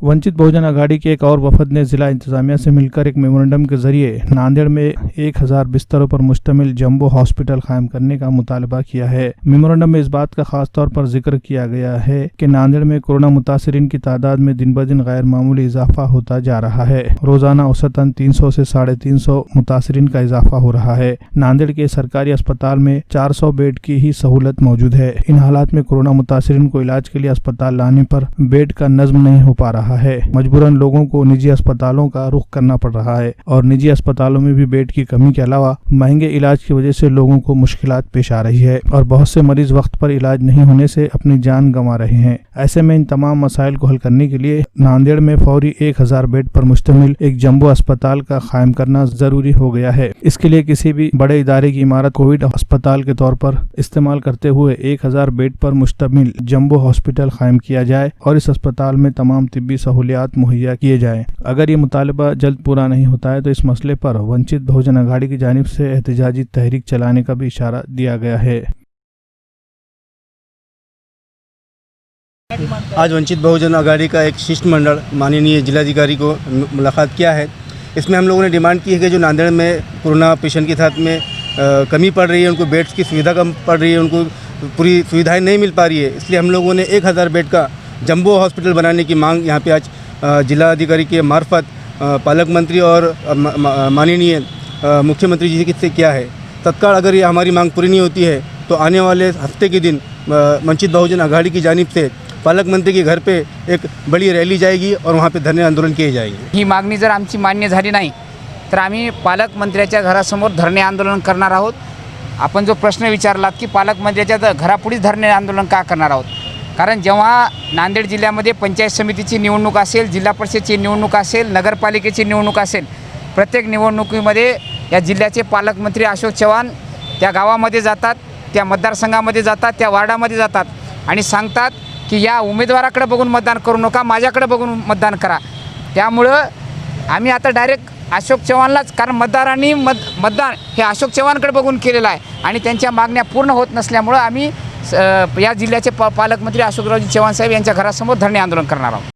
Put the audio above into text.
वंचित बहुजन आघाड़ी के एक और वफद ने जिला इंतजामिया से मिलकर एक मेमोरेंडम के जरिए नांदेड़ में 1000 बिस्तरों पर मुश्तमिल जंबो हॉस्पिटल कायम करने का मुतालबा किया है। मेमोरेंडम में इस बात का खास तौर पर जिक्र किया गया है कि नांदेड़ में कोरोना मुतासिरीन की तादाद में दिन ब दिन गैर मामूली इजाफा होता जा रहा है। रोजाना औसतन 300 से 350 मुतासिरीन का इजाफा हो रहा है। नांदेड़ के सरकारी अस्पताल में 400 बेड की ही सहूलत मौजूद है। इन हालात में कोरोना मुतासिरीन को इलाज के लिए अस्पताल लाने पर बेड का नज्म नहीं हो पा रहा है। मजबूरन लोगों को निजी अस्पतालों का रुख करना पड़ रहा है और निजी अस्पतालों में भी बेड की कमी के अलावा महंगे इलाज की वजह से लोगों को मुश्किलात पेश आ रही है और बहुत से मरीज वक्त पर इलाज नहीं होने से अपनी जान गंवा रहे हैं। ऐसे में इन तमाम मसाइल को हल करने के लिए नांदेड़ में फौरी 1000 बेड पर मुश्तमिल एक जंबो अस्पताल का कायम करना जरूरी हो गया है। इसके लिए किसी भी बड़े इदारे की इमारत कोविड अस्पताल के तौर पर इस्तेमाल करते हुए 1000 बेड पर मुश्तमिल जंबो हॉस्पिटल कायम किया जाए और इस अस्पताल में तमाम तिब्बी सहूलियात मुहैया किए जाएं। अगर ये मुतालबा जल्द पूरा नहीं होता है तो इस मसले पर वंचित बहुजन आघाड़ी की जानिब से एहतजाजी तहरीक चलाने का भी इशारा दिया गया है। आज वंचित बहुजन आघाड़ी का एक शिष्टमंडल माननीय जिलाधिकारी को मुलाकात किया है। इसमें हम लोगों ने डिमांड की है कि जो नांदेड़ में कोरोना पेशेंट के साथ में कमी पड़ रही है, उनको बेड्स की सुविधा कम पड़ रही है, उनको पूरी सुविधाएं नहीं मिल पा रही है, इसलिए हम लोगों ने 1000 बेड का जंबो हॉस्पिटल बनाने की मांग यहाँ पे आज जिलाधिकारी के मार्फत पालक मंत्री और माननीय मुख्यमंत्री जी से किया है। तत्काल अगर ये हमारी मांग पूरी नहीं होती है तो आने वाले हफ्ते के दिन वंचित बहुजन आघाड़ी की जानिब से पालक मंत्री के घर पे एक बड़ी रैली जाएगी और वहाँ पे धरने आंदोलन किए जाएंगे। ही मागणी जर आमची मान्य झाली नाही तर आम्ही पालकमंत्र्याच्या घरासमोर धरणे आंदोलन करणार आहोत। आपण जो प्रश्न विचारलात की पालकमंत्र्याच्या घरापुढेच धरणे आंदोलन का करणार आहोत, कारण जेव्हा नांदेड जिल्ह्यामध्ये पंचायत समितीची निवडणूक असेल, जिल्हा परिषदेची निवडणूक असेल, नगरपालिकेची निवडणूक असेल, प्रत्येक निवडणुकीमध्ये या जिल्ह्याचे पालकमंत्री अशोक चव्हाण त्या गावामध्ये जातात, त्या मतदारसंघामध्ये जातात, त्या वार्डामध्ये जातात आणि सांगतात की या उमेदवाराकडे बघून मतदान करू नका, माझ्याकडे बघून मतदान करा। त्यामुळं आम्ही आता डायरेक्ट अशोक चव्हाणलाच, कारण मतदारांनी मतदान हे अशोक चव्हाणकडे बघून केलेलं आहे आणि त्यांच्या मागण्या पूर्ण होत नसल्यामुळं आम्ही या जिल्ह्याचे पालकमंत्री अशोकरावजी चव्हाण साहेब यांच्या घरासमोर धरणे आंदोलन करणार आहोत।